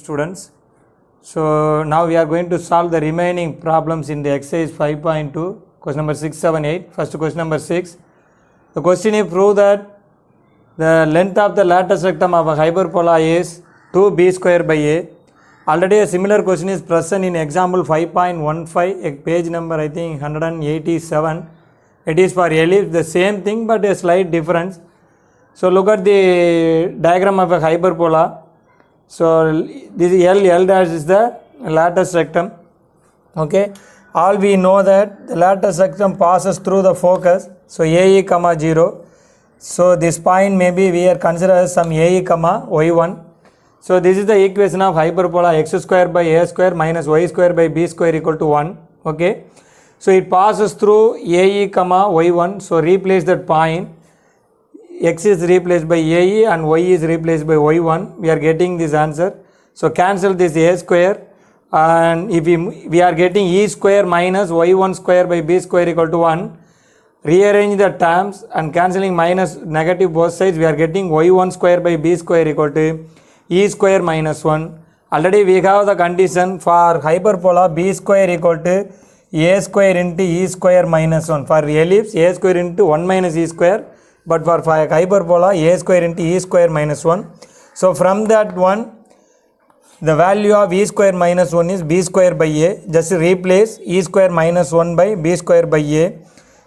students. So now we are going to solve the remaining problems in the exercise 5.2, question number 6, 7, 8. First question number 6. The question is prove that the length of the lattice rectum of a hyperbola is 2b square by a. Already a similar question is present in example 5.15, page number I think 187. It is for ellipse, the same thing but a slight difference. So look at the diagram of a hyperbola. So this L dash is the lattice rectum. Okay, all we know that the lattice rectum passes through the focus. So AE comma 0. So this point maybe we are considered as some AE comma y1. So this is the equation of hyperbola x square by a square minus y square by b square equal to 1. Okay, so it passes through AE comma y1. So replace that point. X is replaced by AE and Y is replaced by Y1. We are getting this answer. So cancel this A square, and if we are getting E square minus Y1 square by B square equal to 1. Rearrange the terms and cancelling minus negative both sides, we are getting Y1 square by B square equal to E square minus 1. Already we have the condition for hyperbola B square equal to A square into E square minus 1. For ellipse A square into 1 minus E square. But for hyperbola a square into e square minus 1. So from that one, the value of e square minus 1 is b square by a. Just replace e square minus 1 by b square by a.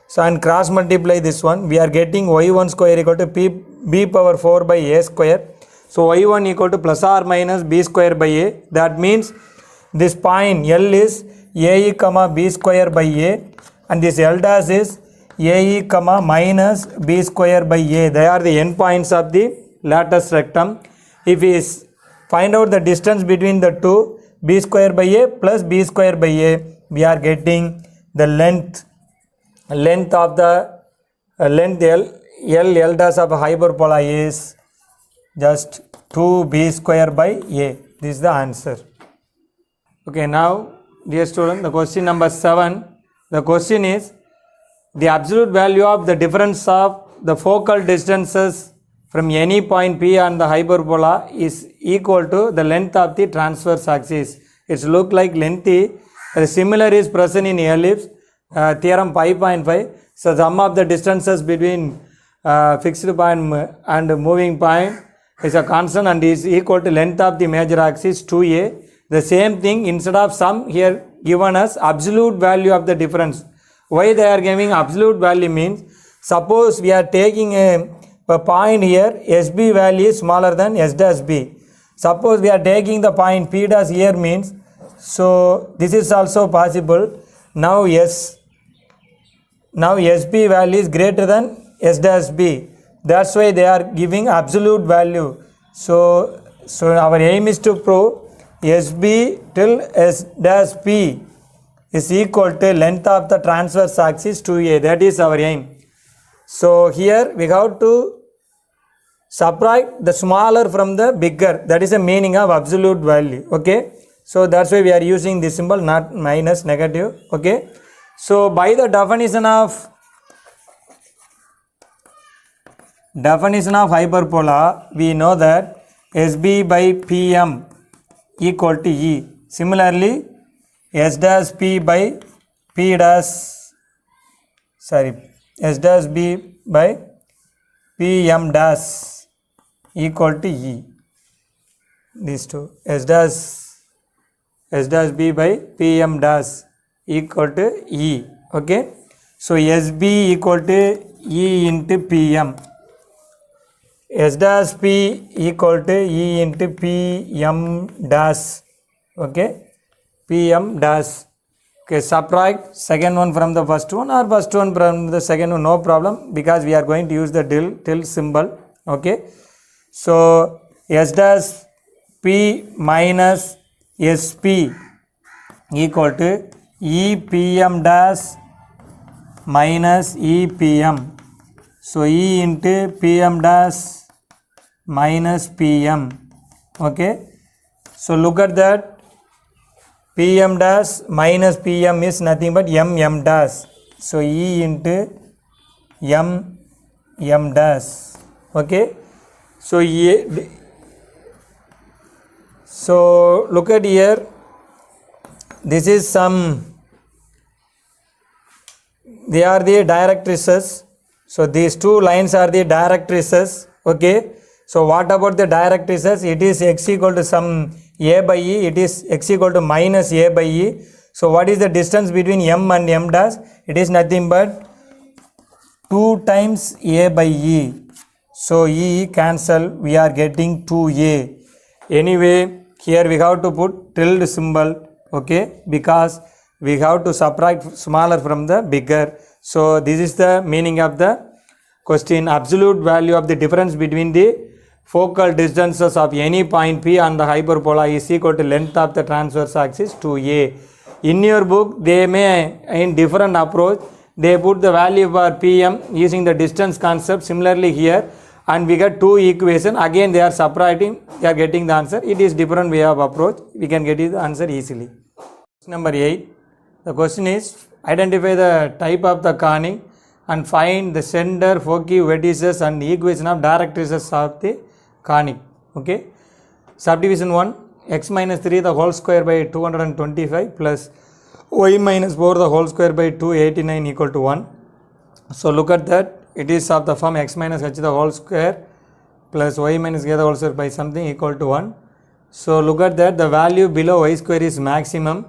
So and cross multiply this one. We are getting y1 square equal to b power 4 by a square. So y1 equal to plus or minus b square by a. That means this point L is ae comma b square by a, and this L dash is AE comma minus b square by a. They are the endpoints of the lattice rectum. If we find out the distance between the two, b square by a plus b square by a, we are getting the length of the length L dash of a hyperbola is just 2b square by a. This is the answer. Okay, now dear student, the question number 7. The question is, the absolute value of the difference of the focal distances from any point P on the hyperbola is equal to the length of the transverse axis. It looks like lengthy. Similar is present in ellipse, theorem 5.5. So sum of the distances between fixed point and moving point is a constant and is equal to length of the major axis 2a. The same thing, instead of sum, here given us absolute value of the difference. Why they are giving absolute value means, suppose we are taking a point here, SB value is smaller than S dash B. Suppose we are taking the point P dash here means, so this is also possible. Now SB value is greater than S dash B. That's why they are giving absolute value. So our aim is to prove SB till S dash P is equal to length of the transverse axis 2a. That is our aim. So here we have to subtract the smaller from the bigger. That is the meaning of absolute value. Okay. So that's why we are using this symbol, not minus, negative. Okay. So by the definition of hyperbola, we know that SB by PM equal to E. Similarly, S dash P by P dash, S dash B by PM dash equal to E. These two, S dash B by PM dash equal to E. Okay. So SB equal to E into PM. S dash P equal to E into PM dash. Okay. PM dash. Okay, subtract second one from the first one or first one from the second one, no problem, because we are going to use the tilde symbol. Okay, so S dash P minus SP equal to EPM dash minus EPM. So E into PM dash minus PM. Okay, so look at that. PM dash minus PM is nothing but M dash. So E into M dash. Okay. So So look at here, this is some, they are the directrices. So these two lines are the directrices. Okay, so what about the directrices? It is x equal to some a by e, it is x equal to minus a by e. So what is the distance between m and m dash? It is nothing but 2 times a by e. So e cancel, we are getting 2a. Anyway, here we have to put tilde symbol, okay, because we have to subtract smaller from the bigger. So this is the meaning of the question. Absolute value of the difference between the focal distances of any point P on the hyperbola is equal to length of the transverse axis 2a. In your book, they may, in different approach, they put the value for Pm using the distance concept. Similarly here, and we get two equation. Again they are subtracting, they are getting the answer. It is different way of approach. We can get the answer easily. Number 8. The question is, identify the type of the conic and find the center, foci, vertices and equation of directrices of the conic. Okay. Subdivision 1, x minus 3 the whole square by 225 plus y minus 4 the whole square by 289 equal to 1. So look at that, it is of the form x minus h the whole square plus y minus k the whole square by something equal to 1. So look at that, the value below y square is maximum.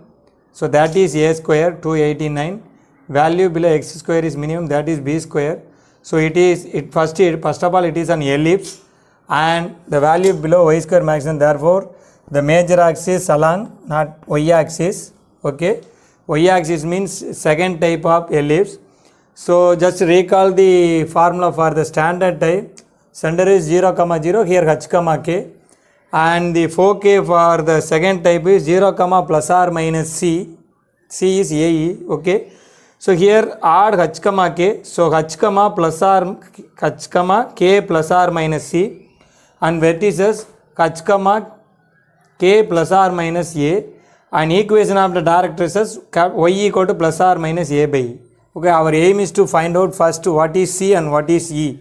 So that is a square 289. Value below x square is minimum, that is b square. So it is, first of all it is an ellipse and the value below y square maximum. Therefore the major axis along, not y axis. Okay, y axis means second type of ellipse. So just recall the formula for the standard type. Center is 0 comma 0, here h comma k, and the foci for the second type is 0 comma plus or minus c. C is ae. Okay, so here add h comma k, so h comma plus or h comma k plus or minus c, and vertices h comma k plus or minus a, and equation of the directrices y equal to plus or minus a by e. Okay, our aim is to find out first what is c and what is e.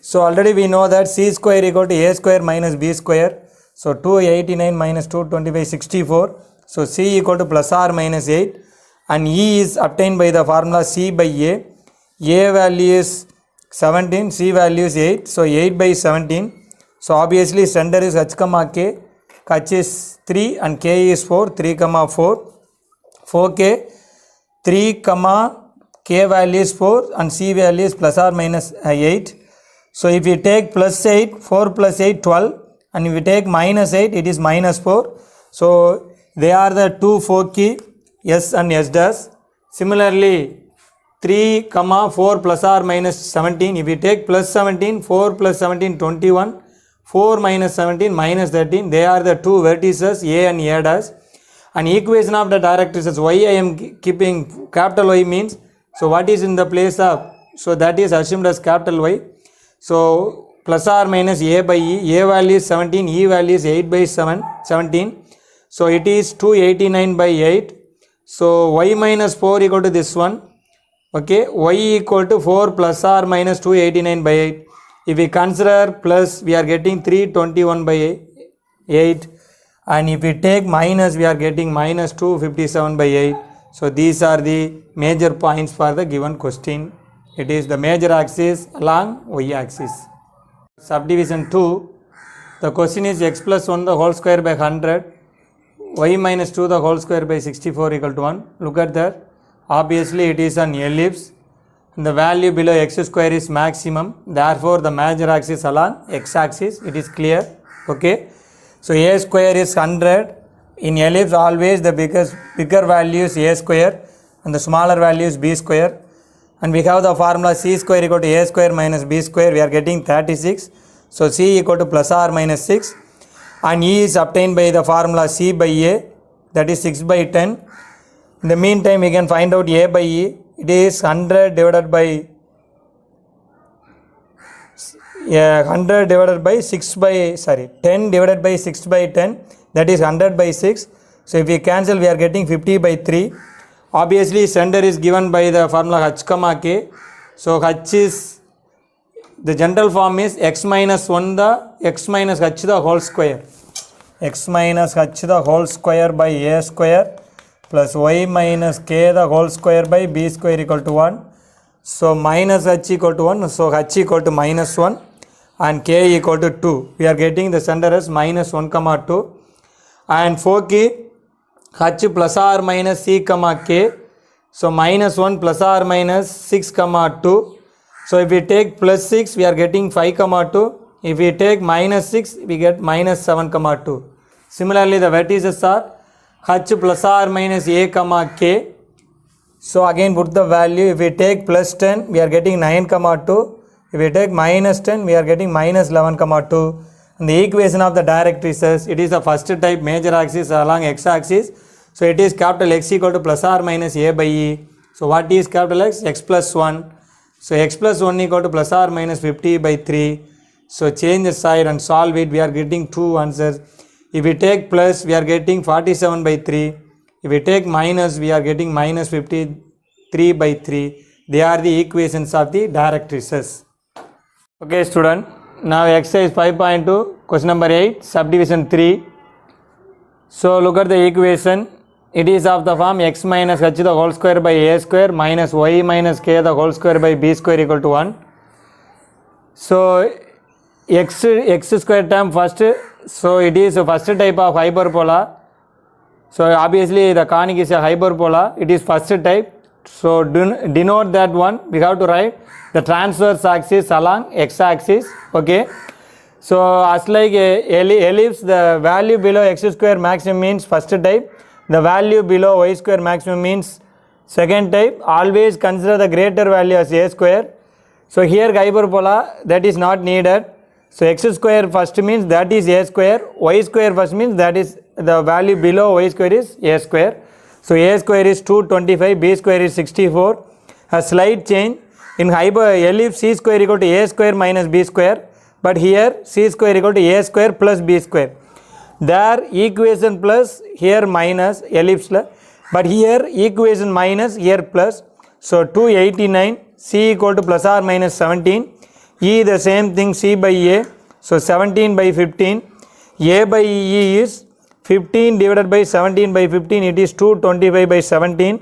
So already we know that c square equal to a square minus b square. So 289 minus 225 64. So c equal to plus or minus 8, and e is obtained by the formula c by a. A value is 17, c value is 8. So 8 by 17. So obviously center is h comma k, h is 3 and k is 4, 3 comma 4. 4k, 3 comma k value is 4 and c value is plus or minus 8. So if you take plus 8, 4 plus 8 12, and if you take minus 8 it is minus 4. So they are the two foci, s and s dash. Similarly 3 comma 4 plus or minus 17, if you take plus 17, 4 plus 17 21, 4 minus 17 minus 13, they are the two vertices a and a dash. And equation of the directrices, why I am keeping capital Y means, so what is in the place of, so that is assumed as capital Y. So plus or minus a by e, a value is 17, e value is 8 by 17. So it is 289 by 8. So y minus 4 equal to this one. Okay, y equal to 4 plus or minus 289 by 8. If we consider plus, we are getting 321 by 8. And if we take minus, we are getting minus 257 by 8. So these are the major points for the given question. It is the major axis along y axis. Subdivision 2, the question is x plus 1 the whole square by 100, y minus 2 the whole square by 64 equal to 1. Look at that. Obviously it is an ellipse. The value below x square is maximum. Therefore the major axis along x axis. It is clear. Okay. So a square is 100. In ellipse always the bigger value is a square and the smaller value is b square. And we have the formula c square equal to a square minus b square. We are getting 36. So c equal to plus or minus 6. And e is obtained by the formula c by a, that is 6 by 10. In the meantime we can find out a by e. It is 100 divided by 100 divided by 6 by 10 divided by 6 by 10, that is 100 by 6. So if we cancel, we are getting 50 by 3. Obviously center is given by the formula h comma k. So h is, the general form is x minus 1 the x minus h the whole square. x minus h the whole square by a square plus y minus k the whole square by b square equal to 1. So minus h equal to 1, so h equal to minus 1 and k equal to 2. We are getting the center as minus 1 comma 2 and 4 key h plus or minus c comma k. So minus 1 plus or minus 6 comma 2. So if we take plus 6 we are getting 5 comma 2. If we take minus 6 we get minus 7 comma 2. Similarly the vertices are h plus or minus a comma k. So again put the value. If we take plus 10 we are getting 9 comma 2. If we take minus 10 we are getting minus 11 comma 2. And the equation of the directrices, it is the first type major axis along x axis. So it is capital X equal to plus or minus a by e. So what is capital X? X plus 1. So x plus 1 equal to plus or minus 50 by 3. So change the side and solve it. We are getting two answers. If we take plus we are getting 47 by 3. If we take minus we are getting minus 53 by 3. They are the equations of the directrices. Okay student. Now exercise 5.2 question number 8 subdivision 3. So look at the equation. It is of the form x minus h the whole square by a square minus y minus k the whole square by b square equal to 1. So x square term first. So it is the first type of hyperbola. So obviously the conic is a hyperbola. It is first type. So denote that one. We have to write the transverse axis along x axis. Okay. So as like a ellipse, the value below x square maximum means first type. The value below y square maximum means second type. Always consider the greater value as a square. So here hyperbola, that is not needed. So x square first means that is a square. Y square first means that is the value below y square is a square. So a square is 225, b square is 64. A slight change. In ellipse c square equal to a square minus b square. But here c square equal to a square plus b square. There equation plus, here minus, ellipse. But here equation minus, here plus. So 289, c equal to plus or minus 17. E the same thing, c by a. So 17 by 15. A by e is 15 divided by 17 by 15. It is 225 by 17.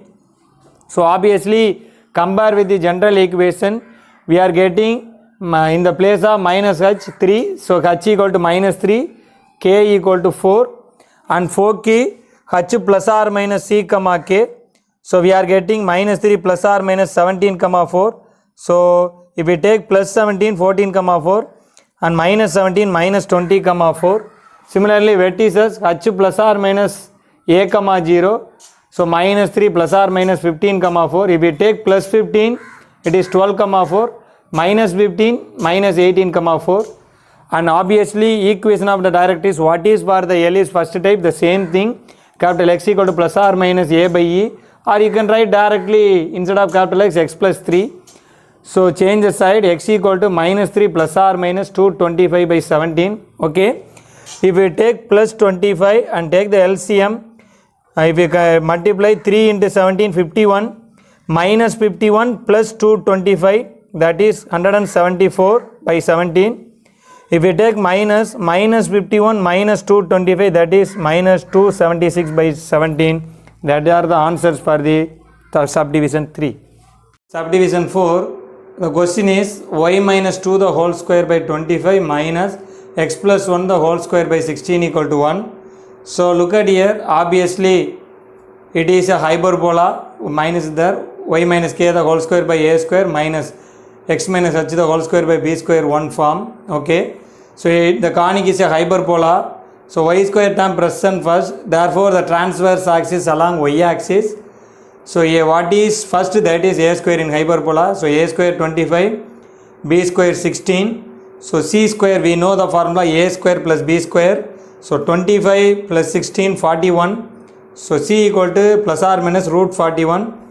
So obviously compare with the general equation. We are getting in the place of minus h 3. So h equal to minus 3. K equal to 4 and 4 key h plus or minus c comma k. So we are getting minus 3 plus or minus 17 comma 4. So if we take plus 17 14 comma 4 and minus 17 minus 20 comma 4. Similarly vertices h plus or minus a comma 0. So minus 3 plus or minus 15 comma 4. If we take plus 15 it is 12 comma 4 minus 15 minus 18 comma 4. And obviously equation of the directrix, what is for the ellipse first type, the same thing, capital X equal to plus or minus a by e, or you can write directly instead of capital X, x plus 3. So change the side, x equal to minus 3 plus or minus 225 by 17. Okay. If we take plus 25 and take the LCM, if we multiply 3 into 17, 51, minus 51 plus 225, that is 174 by 17. If we take minus 51 minus 225, that is minus 276 by 17. That are the answers for the subdivision 3. Subdivision 4, the question is y minus 2 the whole square by 25 minus x plus 1 the whole square by 16 equal to 1. So look at here, obviously it is a hyperbola, minus there, y minus k the whole square by a square minus x minus h the whole square by b square one form. Okay. So the conic is a hyperbola. So y square term present first. Therefore the transverse axis along y axis. So what is first, that is a square in hyperbola. So a square 25, b square 16. So c square we know the formula a square plus b square. So 25 plus 16 41. So c equal to plus or minus root 41.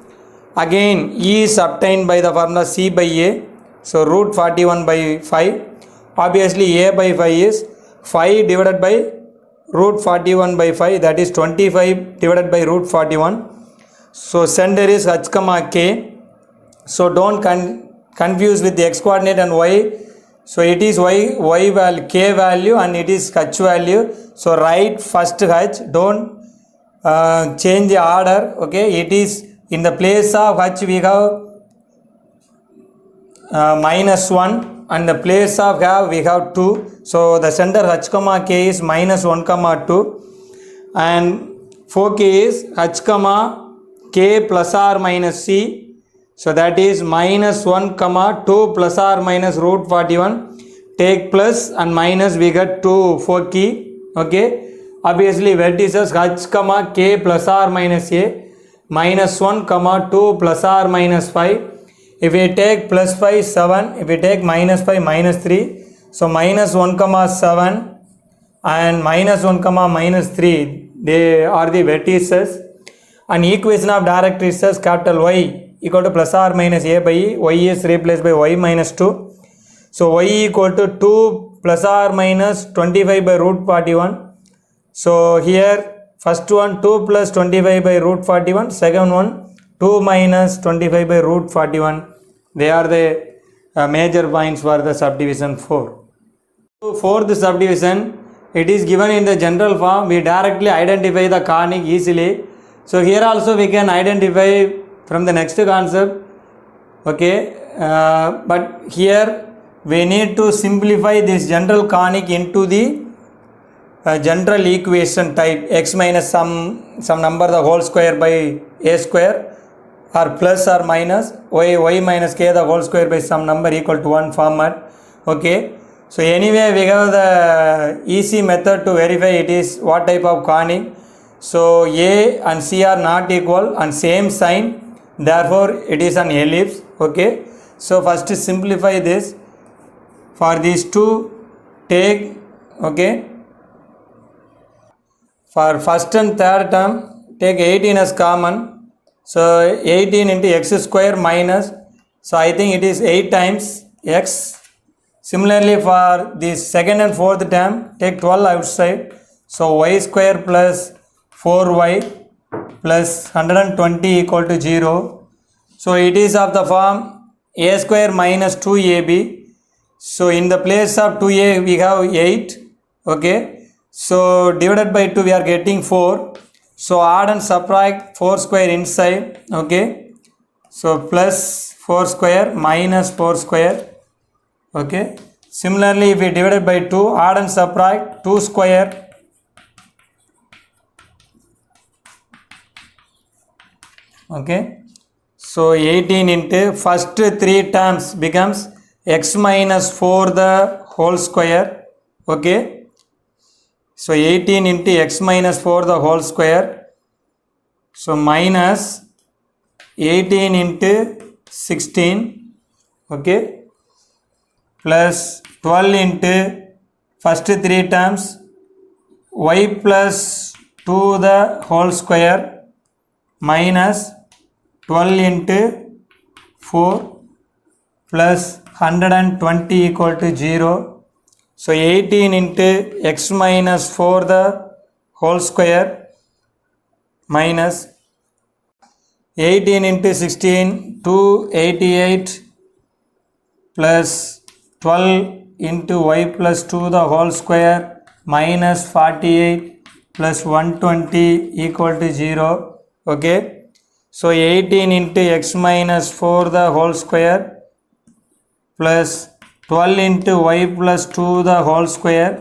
Again E is obtained by the formula c by a. So root 41 by 5. Obviously a by 5 is 5 divided by root 41 by 5, that is 25 divided by root 41. So center is h comma k. So don't confuse with the x coordinate and y So it is y value, k value, and it is h value. So write first h, don't change the order. Okay, it is in the place of h we have -1, and the place of have we have 2. So the center h comma k is -1 comma 2, and 4k is h comma k plus or minus c. So that is -1 comma 2 plus or minus root 41. Take plus and minus, we get 2 4 key. Okay, obviously vertices h comma k plus or minus a, -1 comma 2 plus or minus 5. If we take plus 5 7, if we take minus 5 minus 3, so -1 comma 7 and -1 comma minus 3, they are the vertices. And equation of directrices capital Y equal to plus or minus a by e, y is replaced by y minus 2. So y equal to 2 plus or minus 25 by root 41. So here first one 2 plus 25 by root 41, second one 2 minus 25 by root 41. They are the major points for the subdivision 4. So fourth subdivision, it is given in the general form. We directly identify the conic easily. So here also we can identify from the next concept. Okay, but here we need to simplify this general conic into the general equation type x minus some number the whole square by a square, or plus or minus y minus k the whole square by some number equal to 1 format. Okay, so anyway we have the easy method to verify it is what type of conic. So a and c are not equal and same sign, therefore it is an ellipse. Okay, so first simplify this. For these two, take, okay, for first and third term take 18 as common. So 18 into x square minus, so I think it is 8 times x. Similarly for the second and fourth term take 12 outside, so y square plus 4y plus 120 equal to 0. So it is of the form a square minus 2ab. So in the place of 2a we have 8. Okay, so divided by 2 we are getting 4. So add and subtract 4 square inside. Okay, so plus 4 square minus 4 square. Okay, similarly if we divided by 2, add and subtract 2 square. Okay, so 18 into first 3 terms becomes x minus 4 the whole square. Okay, so 18 into x minus 4 the whole square, so minus 18 into 16. Okay, plus 12 into first 3 terms y plus 2 the whole square minus 12 into 4 plus 120 equal to 0. So 18 into x minus 4 the whole square minus 18 into 16 288 plus 12 into y plus 2 the whole square minus 48 plus 120 equal to 0. Okay, so 18 into x minus 4 the whole square plus 12 into y plus 2 the whole square.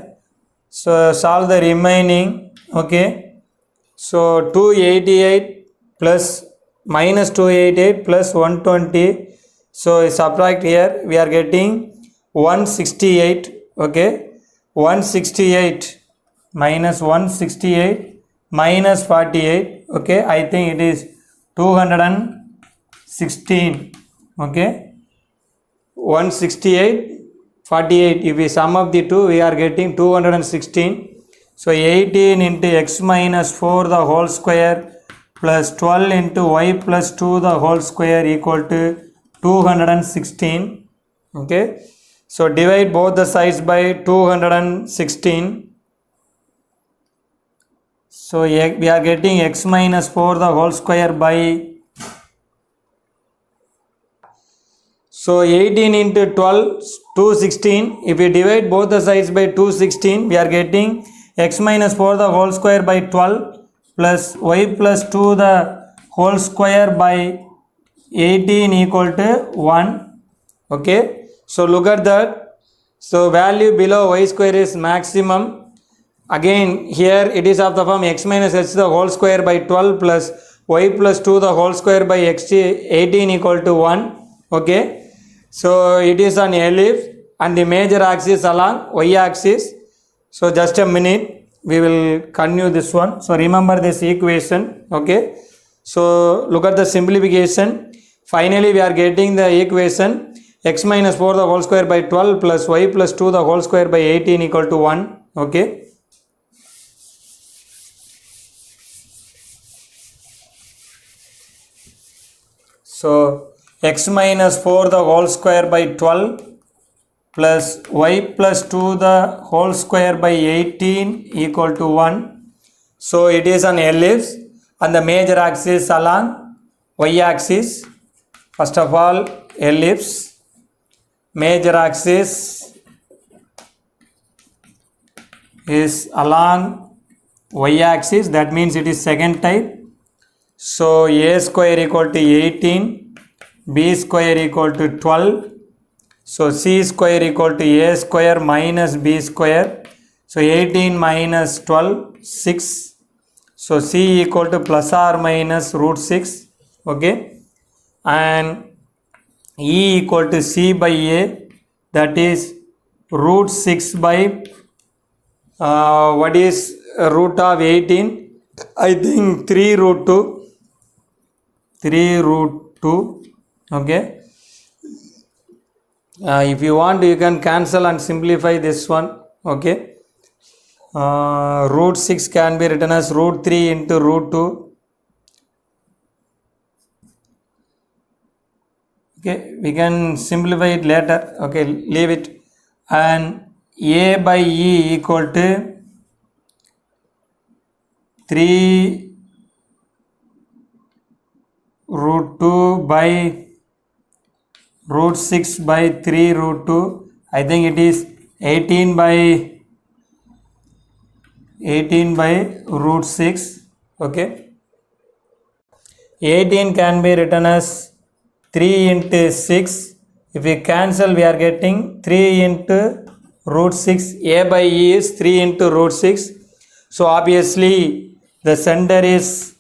So solve the remaining. Okay, so 288 plus minus 288 plus 120. So subtract here, we are getting 168. Okay, 168 minus 168 minus 48. Okay, I think it is 216. Okay, 168 48, if we sum up the two we are getting 216. So 18 into x minus 4 the whole square plus 12 into y plus 2 the whole square equal to 216. Okay, so divide both the sides by 216. So we are getting x minus 4 the whole square by, So 18 into 12, 216. If we divide both the sides by 216, we are getting x minus 4 the whole square by 12 plus y plus 2 the whole square by 18 equal to 1. Okay. So look at that. So value below y square is maximum. Again here it is of the form x minus h the whole square by 12 plus y plus 2 the whole square by 18 equal to 1. Okay. So it is an ellipse and the major axis along y axis. So just a minute, we will continue this one. So remember this equation. Okay. So look at the simplification. Finally we are getting the equation x minus 4 the whole square by 12 plus y plus 2 the whole square by 18 equal to 1. Okay. So x minus 4 the whole square by 12 plus y plus 2 the whole square by 18 equal to 1. So it is an ellipse and the major axis along y axis. First of all, ellipse, major axis is along y axis, that means it is second type. So a square equal to 18, b square equal to 12. So c square equal to a square minus b square. So 18 minus 12, 6. So c equal to plus or minus root 6. Okay. And e equal to c by a, that is root 6 by what is root of 18? I think 3 root 2. 3 root 2. Okay. If you want, you can cancel and simplify this one. Okay. Root 6 can be written as root 3 into root 2. Okay, we can simplify it later. Okay, leave it. And a by e equal to 3 root 2 by root 6 by 3 root 2. I think it is 18 by root 6. Okay. 18 can be written as 3 into 6. If we cancel, we are getting 3 into root 6. A by e is 3 into root 6. So obviously the center is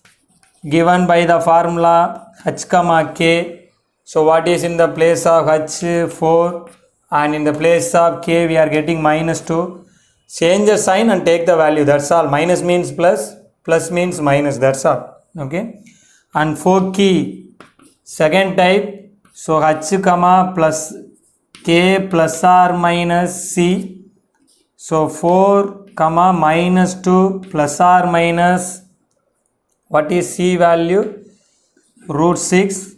given by the formula h comma k. So what is in the place of h? 4, and in the place of k we are getting minus 2. Change the sign and take the value, that's all. Minus means plus, plus means minus, that's all. Okay. And 4 key, second type. So h comma plus k plus or minus c. So 4 comma minus 2 plus or minus, what is c value? Root 6.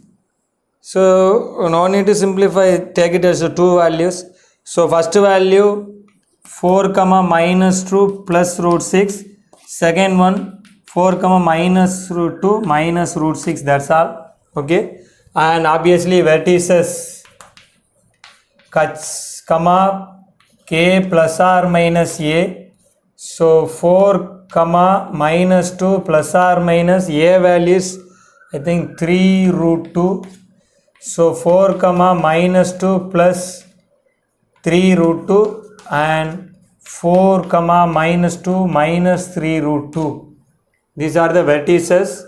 So no need to simplify, take it as 2 values. So first value 4 comma minus 2 plus root 6. Second one 4 comma minus root 2 minus root 6, that's all. Okay. And obviously vertices h comma k plus or minus a. So 4 comma minus 2 plus or minus a values, I think 3 root 2. So 4 comma minus 2 plus 3 root 2 and 4 comma minus 2 minus 3 root 2. These are the vertices.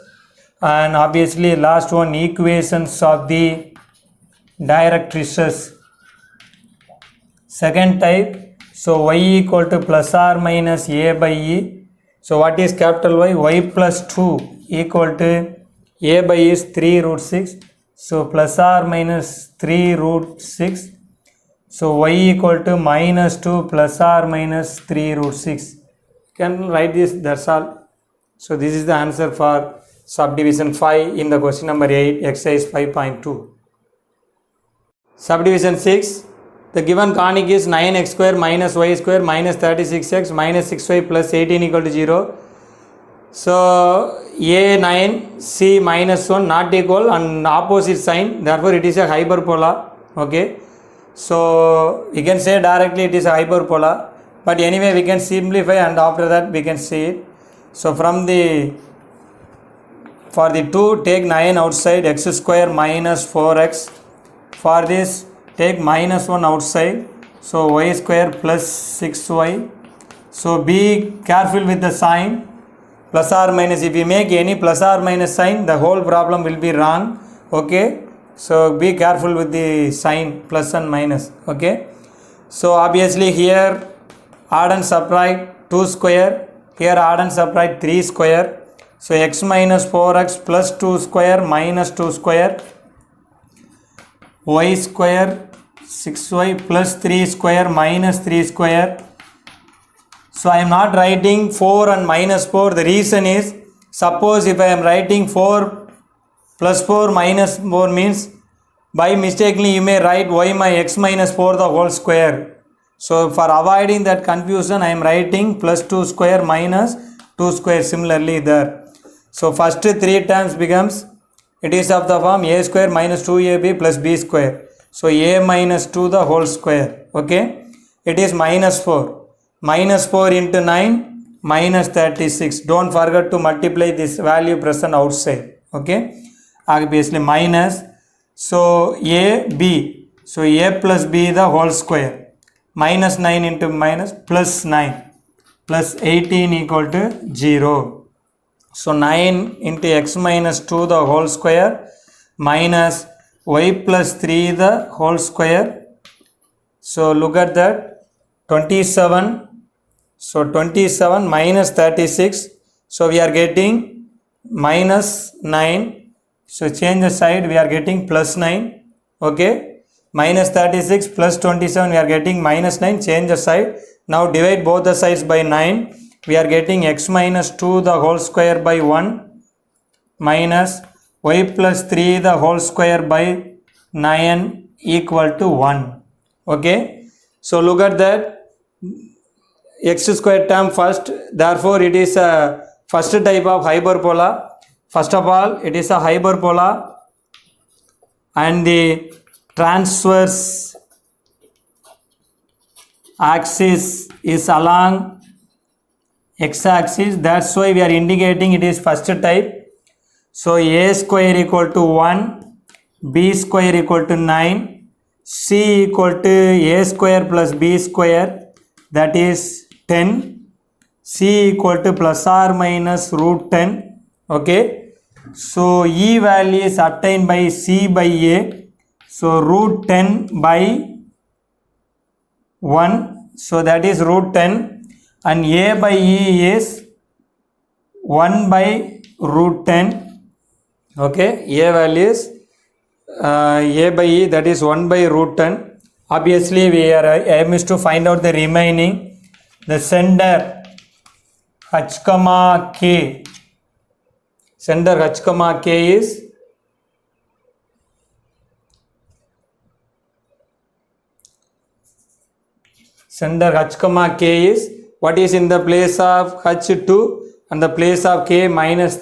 And obviously last one, equations of the directrices. Second type. So y equal to plus or minus a by e. So what is capital Y? Y plus 2 equal to a by e is 3 root 6. So plus or minus 3 root 6. So y equal to minus 2 plus or minus 3 root 6. You can write this, that's all. So this is the answer for subdivision 5 in the question number 8, exercise 5.2. Subdivision 6. The given conic is 9x square minus y square minus 36x minus 6y plus 18 equal to 0. So a 9, c minus 1 not equal and opposite sign, therefore it is a hyperbola. Okay, so we can say directly it is a hyperbola, but anyway we can simplify and after that we can see it. So from the for the 2 take 9 outside, x square minus 4x. For this take minus 1 outside, so y square plus 6y. So be careful with the sign, plus or minus. If you make any plus or minus sign, the whole problem will be wrong. Okay, so be careful with the sign plus and minus. Okay, so obviously here add and subtract 2 square, here add and subtract 3 square. So x minus 4x plus 2 square minus 2 square, y square 6y plus 3 square minus 3 square. So I am not writing 4 and minus 4. The reason is, suppose if I am writing 4 plus 4 minus 4 means by mistakenly you may write y my x minus 4 the whole square. So for avoiding that confusion, I am writing plus 2 square minus 2 square similarly there. So first 3 terms becomes, it is of the form a square minus 2ab plus b square. So a minus 2 the whole square. Okay, it is minus 4. Minus 4 into 9 minus 36. Don't forget to multiply this value present outside. Okay, obviously minus. So a b. So a plus b the whole square. Minus 9 into minus plus 9 plus 18 equal to 0. So 9 into x minus 2 the whole square minus y plus 3 the whole square. So look at that, 27. So 27 minus 36. So we are getting minus 9. So change the side, we are getting plus 9. Okay, minus 36 plus 27 we are getting minus 9. Change the side. Now divide both the sides by 9. We are getting x minus 2 the whole square by 1 minus y plus 3 the whole square by 9 equal to 1. Okay, so look at that, x square term first, therefore it is a first type of hyperbola. First of all, it is a hyperbola and the transverse axis is along x-axis, that's why we are indicating it is first type. So a square equal to 1, b square equal to 9, c equal to a square plus b square, that is 10, c equal to plus or minus root 10. Okay, so e value is obtained by c by a, so root 10 by 1, so that is root 10. And a by e is 1 by root 10. Okay, a value is a by e, that is 1 by root 10. Obviously we are aim is to find out the remaining, the center h comma k. Center h comma k is center h comma k is what is in the place of h2 and the place of k minus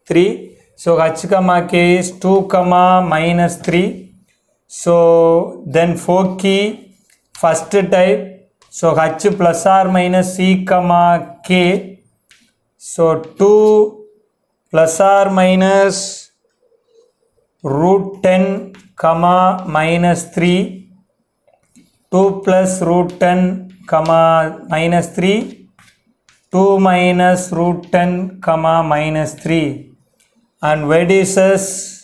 3. So h comma k is 2 comma minus 3. So then 4 key first type. So h plus or minus c comma k. So 2 plus or minus root 10 comma minus 3. 2 plus root 10 comma minus 3, 2 minus root 10 comma minus 3, and vertices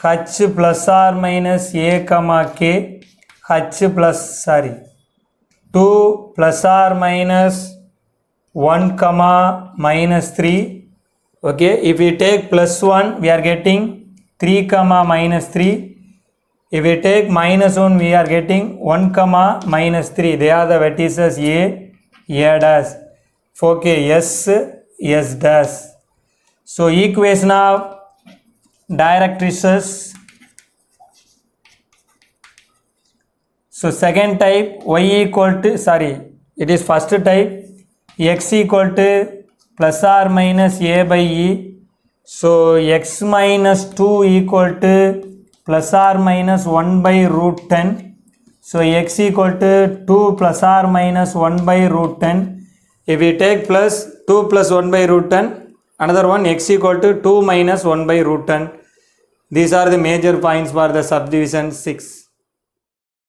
h plus or minus a comma k, h plus 2 plus or minus 1 comma minus 3. Okay, if we take plus 1 we are getting 3 comma minus 3. If we take minus 1, we are getting 1 comma minus 3. They are the vertices A dash. Okay, S dash. So equation of directrices. So second type, y equal to, it is first type, x equal to plus or minus a by e. So x minus 2 equal to plus or minus 1 by root 10. So x equal to 2 plus or minus 1 by root 10. If we take plus 2 plus 1 by root 10, another one x equal to 2 minus 1 by root 10. These are the major points for the subdivision 6.